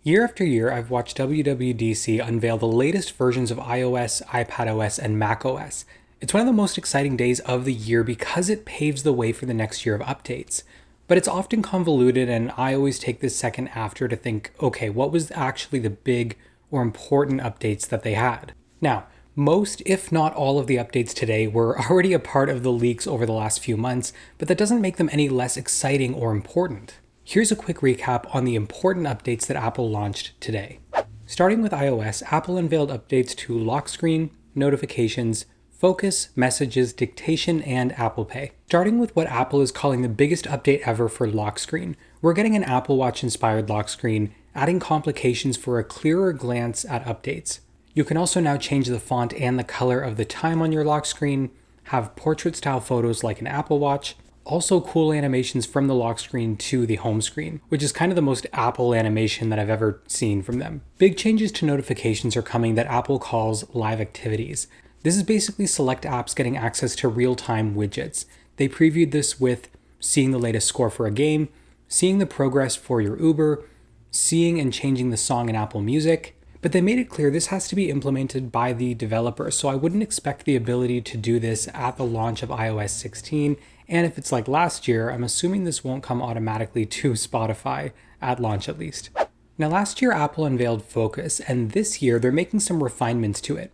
Year after year, I've watched WWDC unveil the latest versions of iOS, iPadOS, and macOS. It's one of the most exciting days of the year because it paves the way for the next year of updates. But it's often convoluted, and I always take this second after to think, okay, what was actually the big or important updates that they had? Now, most, if not all, of the updates today were already a part of the leaks over the last few months, but that doesn't make them any less exciting or important. Here's a quick recap on the important updates that Apple launched today. Starting with iOS, Apple unveiled updates to lock screen, notifications, focus, messages, dictation, and Apple Pay. Starting with what Apple is calling the biggest update ever for lock screen, we're getting an Apple Watch-inspired lock screen, adding complications for a clearer glance at updates. You can also now change the font and the color of the time on your lock screen, have portrait-style photos like an Apple Watch, also cool animations from the lock screen to the home screen, which is kind of the most Apple animation that I've ever seen from them. Big changes to notifications are coming that Apple calls live activities. This is basically select apps getting access to real-time widgets. They previewed this with seeing the latest score for a game, seeing the progress for your Uber, seeing and changing the song in Apple Music, but they made it clear this has to be implemented by the developer, so I wouldn't expect the ability to do this at the launch of iOS 16, and if it's like last year, I'm assuming this won't come automatically to Spotify, at launch at least. Now last year Apple unveiled Focus, and this year they're making some refinements to it.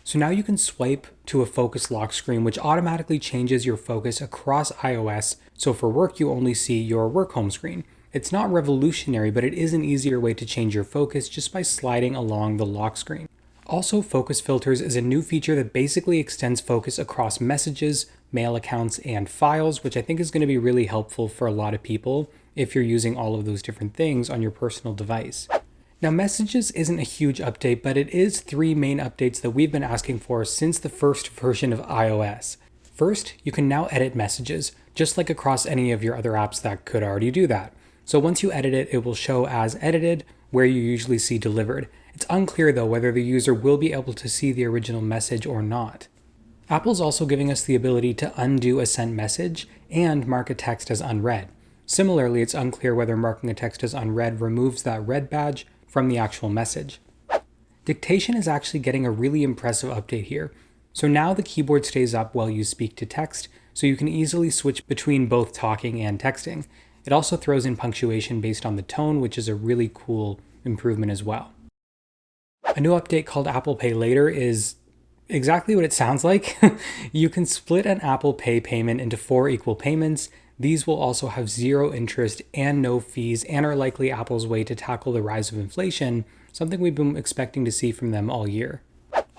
So now you can swipe to a focus lock screen, which automatically changes your focus across iOS, so for work you only see your work home screen. It's not revolutionary, but it is an easier way to change your focus just by sliding along the lock screen. Also, Focus Filters is a new feature that basically extends focus across messages, mail accounts, and files, which I think is going to be really helpful for a lot of people if you're using all of those different things on your personal device. Now, Messages isn't a huge update, but it is three main updates that we've been asking for since the first version of iOS. First, you can now edit messages, just like across any of your other apps that could already do that. So once you edit it, it will show as edited, where you usually see delivered. It's unclear though whether the user will be able to see the original message or not. Apple's also giving us the ability to undo a sent message and mark a text as unread. Similarly, it's unclear whether marking a text as unread removes that read badge from the actual message. Dictation is actually getting a really impressive update here. So now the keyboard stays up while you speak to text, so you can easily switch between both talking and texting. It also throws in punctuation based on the tone, which is a really cool improvement as well. A new update called Apple Pay Later is exactly what it sounds like. You can split an Apple Pay payment into 4 equal payments. These will also have 0 interest and no fees and are likely Apple's way to tackle the rise of inflation, something we've been expecting to see from them all year.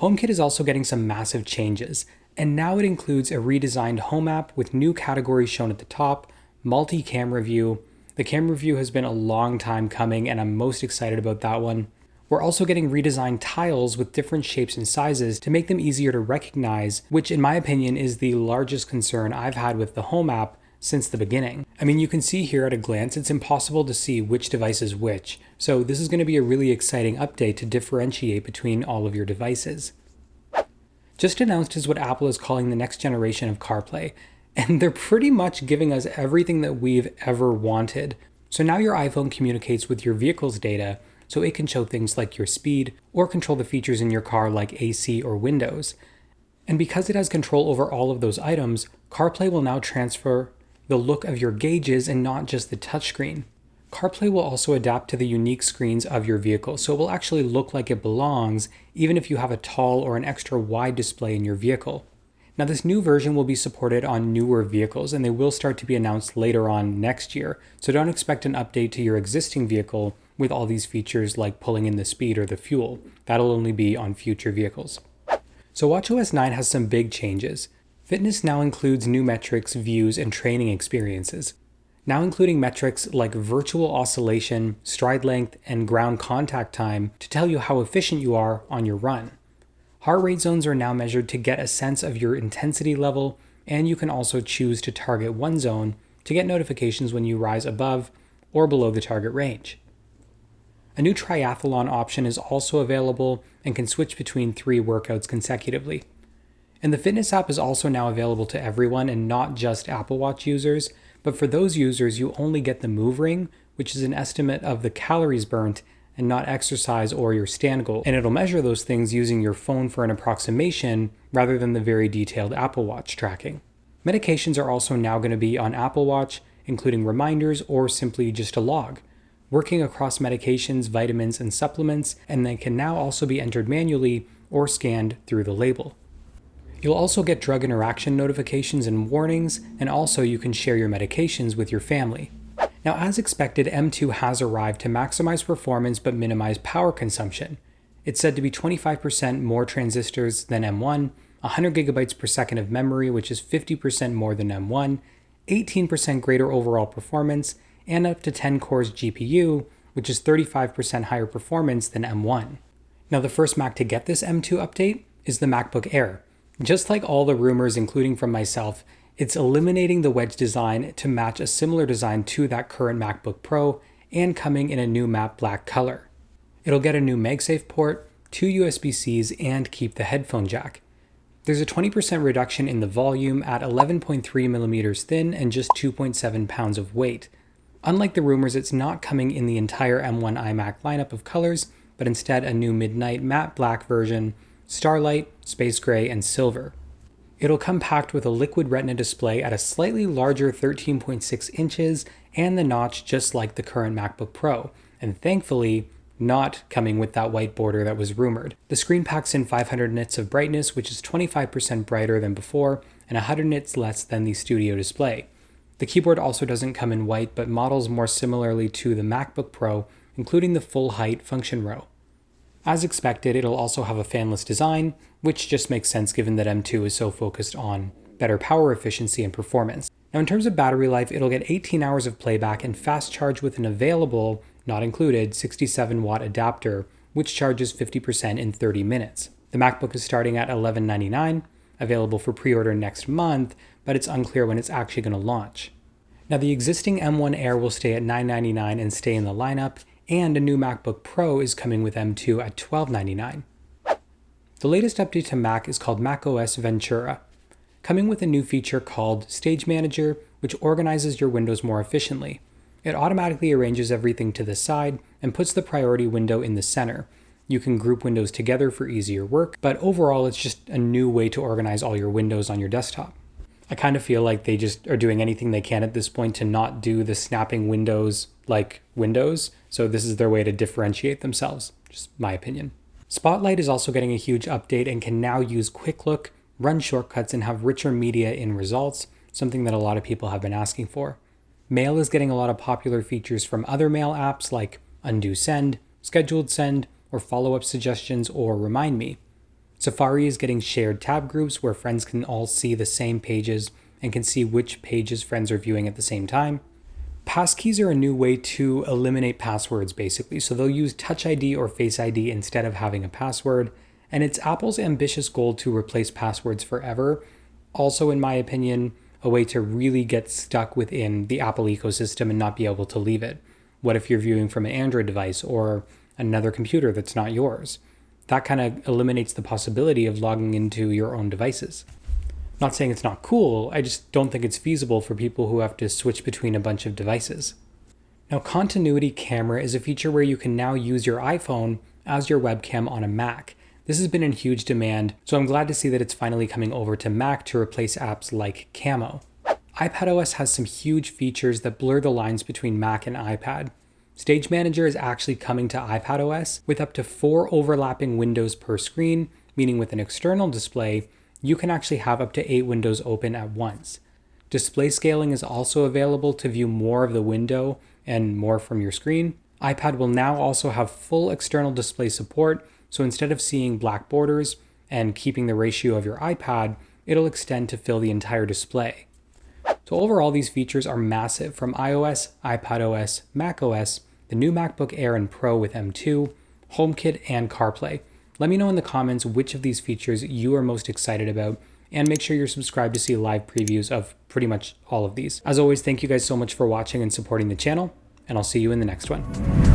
HomeKit is also getting some massive changes, and now it includes a redesigned home app with new categories shown at the top, multi-camera view. The camera view has been a long time coming, and I'm most excited about that one. We're also getting redesigned tiles with different shapes and sizes to make them easier to recognize, which in my opinion is the largest concern I've had with the Home app since the beginning. I mean, you can see here at a glance, it's impossible to see which device is which, so this is going to be a really exciting update to differentiate between all of your devices. Just announced is what Apple is calling the next generation of CarPlay, and they're pretty much giving us everything that we've ever wanted. So now your iPhone communicates with your vehicle's data, so it can show things like your speed or control the features in your car like AC or windows. And because it has control over all of those items, CarPlay will now transfer the look of your gauges and not just the touchscreen. CarPlay will also adapt to the unique screens of your vehicle, so it will actually look like it belongs even if you have a tall or an extra wide display in your vehicle. Now this new version will be supported on newer vehicles, and they will start to be announced later on next year, so don't expect an update to your existing vehicle with all these features like pulling in the speed or the fuel. That'll only be on future vehicles. So WatchOS 9 has some big changes. Fitness now includes new metrics, views, and training experiences. Now including metrics like virtual oscillation, stride length, and ground contact time to tell you how efficient you are on your run. Heart rate zones are now measured to get a sense of your intensity level, and you can also choose to target one zone to get notifications when you rise above or below the target range. A new triathlon option is also available and can switch between 3 workouts consecutively. And the fitness app is also now available to everyone and not just Apple Watch users, but for those users you only get the Move Ring, which is an estimate of the calories burnt and not exercise or your stand goal. And it'll measure those things using your phone for an approximation rather than the very detailed Apple Watch tracking. Medications are also now going to be on Apple Watch, including reminders or simply just a log, working across medications, vitamins, and supplements, and they can now also be entered manually or scanned through the label. You'll also get drug interaction notifications and warnings, and also you can share your medications with your family. Now, as expected, M2 has arrived to maximize performance but minimize power consumption. It's said to be 25% more transistors than M1, 100 gigabytes per second of memory, which is 50% more than M1, 18% greater overall performance, and up to 10 cores GPU, which is 35% higher performance than M1. Now, the first Mac to get this M2 update is the MacBook Air. Just like all the rumors, including from myself, it's eliminating the wedge design to match a similar design to that current MacBook Pro and coming in a new matte black color. It'll get a new MagSafe port, 2 USB-Cs, and keep the headphone jack. There's a 20% reduction in the volume at 11.3 millimeters thin and just 2.7 pounds of weight. Unlike the rumors, it's not coming in the entire M1 iMac lineup of colors, but instead a new midnight matte black version, Starlight, Space Gray, and Silver. It'll come packed with a liquid retina display at a slightly larger 13.6 inches and the notch just like the current MacBook Pro, and thankfully, not coming with that white border that was rumored. The screen packs in 500 nits of brightness, which is 25% brighter than before, and 100 nits less than the Studio display. The keyboard also doesn't come in white, but models more similarly to the MacBook Pro, including the full-height function row. As expected, it'll also have a fanless design, which just makes sense given that M2 is so focused on better power efficiency and performance. Now, in terms of battery life, it'll get 18 hours of playback and fast charge with an available, not included, 67-watt adapter, which charges 50% in 30 minutes. The MacBook is starting at $1199, available for pre-order next month, but it's unclear when it's actually going to launch. Now, the existing M1 Air will stay at $999 and stay in the lineup, and a new MacBook Pro is coming with M2 at $1299. The latest update to Mac is called macOS Ventura, coming with a new feature called Stage Manager, which organizes your windows more efficiently. It automatically arranges everything to the side and puts the priority window in the center. You can group windows together for easier work, but overall it's just a new way to organize all your windows on your desktop. I kind of feel like they just are doing anything they can at this point to not do the snapping windows like Windows, so this is their way to differentiate themselves, just my opinion. Spotlight is also getting a huge update and can now use Quick Look, run shortcuts, and have richer media in results, something that a lot of people have been asking for. Mail is getting a lot of popular features from other mail apps like Undo Send, Scheduled Send, or follow-up suggestions or Remind Me. Safari is getting shared tab groups where friends can all see the same pages and can see which pages friends are viewing at the same time. Passkeys are a new way to eliminate passwords, basically. So they'll use Touch ID or Face ID instead of having a password. And it's Apple's ambitious goal to replace passwords forever. Also, in my opinion, a way to really get stuck within the Apple ecosystem and not be able to leave it. What if you're viewing from an Android device or another computer that's not yours? That kind of eliminates the possibility of logging into your own devices. Not saying it's not cool, I just don't think it's feasible for people who have to switch between a bunch of devices. Now, Continuity Camera is a feature where you can now use your iPhone as your webcam on a Mac. This has been in huge demand, so I'm glad to see that it's finally coming over to Mac to replace apps like Camo. iPadOS has some huge features that blur the lines between Mac and iPad. Stage Manager is actually coming to iPadOS with up to 4 overlapping windows per screen, meaning with an external display, you can actually have up to 8 windows open at once. Display scaling is also available to view more of the window and more from your screen. iPad will now also have full external display support, so instead of seeing black borders and keeping the ratio of your iPad, it'll extend to fill the entire display. So overall, these features are massive from iOS, iPadOS, macOS, the new MacBook Air and Pro with M2, HomeKit, and CarPlay. Let me know in the comments which of these features you are most excited about, and make sure you're subscribed to see live previews of pretty much all of these. As always, thank you guys so much for watching and supporting the channel, and I'll see you in the next one.